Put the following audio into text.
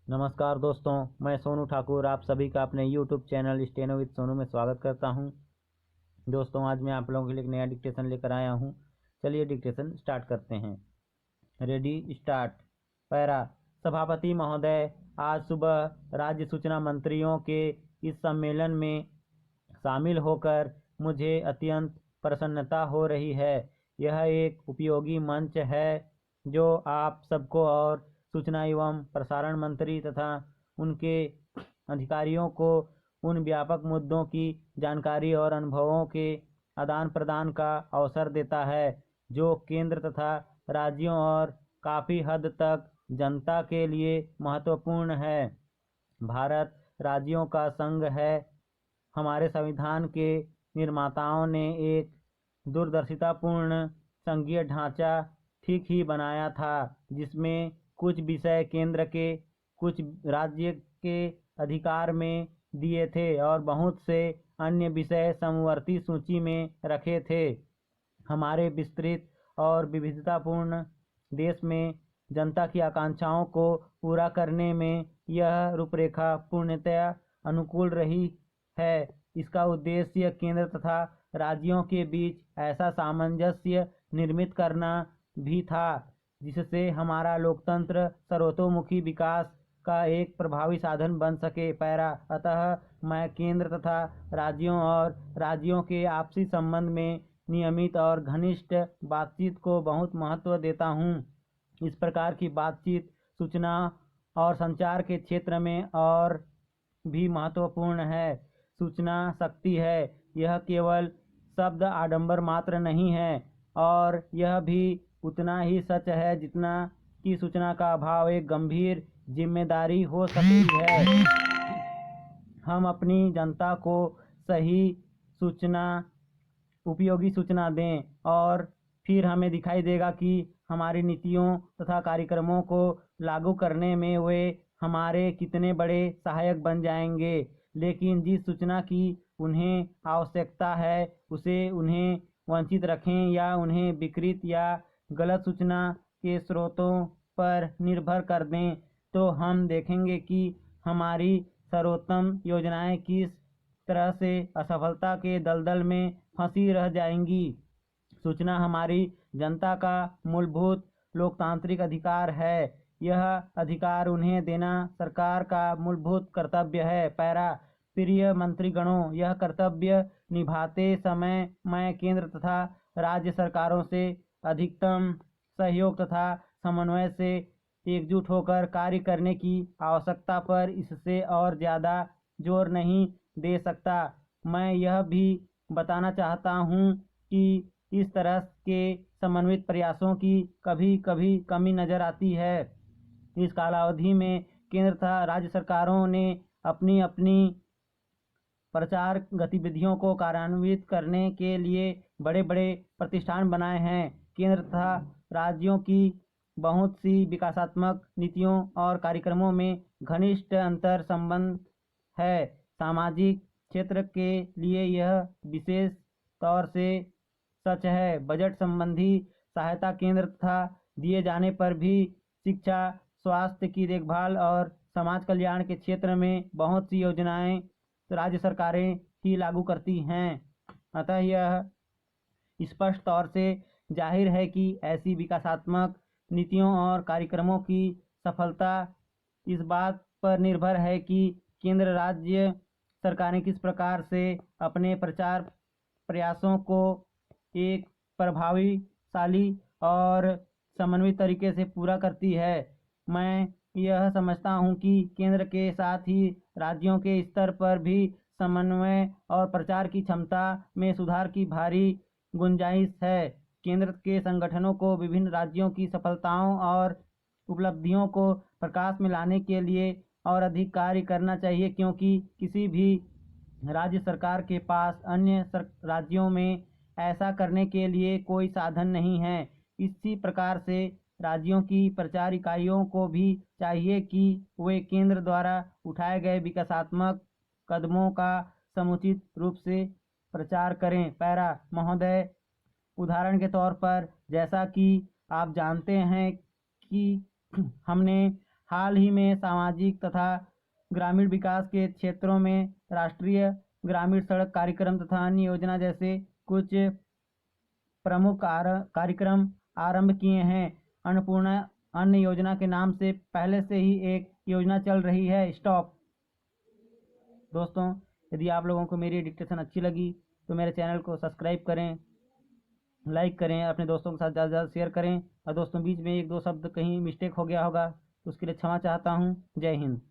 नमस्कार दोस्तों, मैं सोनू ठाकुर आप सभी का अपने YouTube channel steno with Sonu में स्वागत करता हूं। दोस्तों, आज मैं आप लोगों के लिए एक नया डिक्टेशन लेकर आया हूं। चलिए डिक्टेशन स्टार्ट करते हैं। Ready start. पैरा। सभापति महोदय, आज सुबह राज्य सूचना मंत्रियों के इस सम्मेलन में शामिल होकर मुझे अत्यंत प्रसन्नता हो रही है। यह एक उपयोगी मंच है जो आप सबको और सूचना एवं प्रसारण मंत्री तथा उनके अधिकारियों को उन व्यापक मुद्दों की जानकारी और अनुभवों के आदान प्रदान का अवसर देता है जो केंद्र तथा राज्यों और काफ़ी हद तक जनता के लिए महत्वपूर्ण है। भारत राज्यों का संघ है। हमारे संविधान के निर्माताओं ने एक दूरदर्शितापूर्ण संघीय ढांचा ठीक ही बनाया था जिसमें कुछ विषय केंद्र के, कुछ राज्य के अधिकार में दिए थे और बहुत से अन्य विषय समवर्ती सूची में रखे थे। हमारे विस्तृत और विविधतापूर्ण देश में जनता की आकांक्षाओं को पूरा करने में यह रूपरेखा पूर्णतया अनुकूल रही है। इसका उद्देश्य केंद्र तथा राज्यों के बीच ऐसा सामंजस्य निर्मित करना भी था जिससे हमारा लोकतंत्र सर्वतोमुखी विकास का एक प्रभावी साधन बन सके। पैरा। अतः मैं केंद्र तथा राज्यों के आपसी संबंध में नियमित और घनिष्ठ बातचीत को बहुत महत्व देता हूँ। इस प्रकार की बातचीत सूचना और संचार के क्षेत्र में और भी महत्वपूर्ण है। सूचना शक्ति है, यह केवल शब्द आडंबर मात्र नहीं है और यह भी उतना ही सच है जितना कि सूचना का अभाव एक गंभीर जिम्मेदारी हो सकती है। हम अपनी जनता को सही सूचना, उपयोगी सूचना दें और फिर हमें दिखाई देगा कि हमारी नीतियों तथा कार्यक्रमों को लागू करने में वे हमारे कितने बड़े सहायक बन जाएंगे। लेकिन जिस सूचना की उन्हें आवश्यकता है उसे उन्हें वंचित रखें या उन्हें विकृत या गलत सूचना के स्रोतों पर निर्भर कर दें तो हम देखेंगे कि हमारी सर्वोत्तम योजनाएं किस तरह से असफलता के दलदल में फंसी रह जाएंगी। सूचना हमारी जनता का मूलभूत लोकतांत्रिक अधिकार है। यह अधिकार उन्हें देना सरकार का मूलभूत कर्तव्य है। पैरा। प्रिय मंत्रीगणों, यह कर्तव्य निभाते समय मैं केंद्र तथा राज्य सरकारों से अधिकतम सहयोग तथा समन्वय से एकजुट होकर कार्य करने की आवश्यकता पर इससे और ज़्यादा जोर नहीं दे सकता। मैं यह भी बताना चाहता हूँ कि इस तरह के समन्वित प्रयासों की कभी कभी कमी नज़र आती है। इस कालावधि में केंद्र तथा राज्य सरकारों ने अपनी अपनी प्रचार गतिविधियों को कार्यान्वित करने के लिए बड़े बड़े प्रतिष्ठान बनाए हैं। केंद्र तथा राज्यों की बहुत सी विकासात्मक नीतियों और कार्यक्रमों में घनिष्ठ अंतर संबंध है। सामाजिक क्षेत्र के लिए यह विशेष तौर से सच है। बजट संबंधी सहायता केंद्र तथा दिए जाने पर भी शिक्षा, स्वास्थ्य की देखभाल और समाज कल्याण के क्षेत्र में बहुत सी योजनाएं राज्य सरकारें ही लागू करती हैं। अतः यह स्पष्ट तौर से जाहिर है कि ऐसी विकासात्मक नीतियों और कार्यक्रमों की सफलता इस बात पर निर्भर है कि केंद्र राज्य सरकारें किस प्रकार से अपने प्रचार प्रयासों को एक प्रभावशाली और समन्वित तरीके से पूरा करती है। मैं यह समझता हूँ कि केंद्र के साथ ही राज्यों के स्तर पर भी समन्वय और प्रचार की क्षमता में सुधार की भारी गुंजाइश है। केंद्र के संगठनों को विभिन्न राज्यों की सफलताओं और उपलब्धियों को प्रकाश में लाने के लिए और अधिक कार्य करना चाहिए क्योंकि किसी भी राज्य सरकार के पास अन्य राज्यों में ऐसा करने के लिए कोई साधन नहीं है। इसी प्रकार से राज्यों की प्रचार इकाइयों को भी चाहिए कि वे केंद्र द्वारा उठाए गए विकासात्मक कदमों का समुचित रूप से प्रचार करें। पैरा। महोदय, उदाहरण के तौर पर जैसा कि आप जानते हैं कि हमने हाल ही में सामाजिक तथा ग्रामीण विकास के क्षेत्रों में राष्ट्रीय ग्रामीण सड़क कार्यक्रम तथा अन्य योजना जैसे कुछ प्रमुख कार्यक्रम आरंभ किए हैं। अन्नपूर्णा अन्न योजना के नाम से पहले से ही एक योजना चल रही है, स्टॉप। दोस्तों, यदि आप लोगों को मेरी डिक्टेशन अच्छी लगी तो मेरे चैनल को सब्सक्राइब करें, लाइक करें, अपने दोस्तों के साथ ज़्यादा से ज़्यादा शेयर करें। और दोस्तों, बीच में एक दो शब्द कहीं मिस्टेक हो गया होगा तो उसके लिए क्षमा चाहता हूँ। जय हिंद।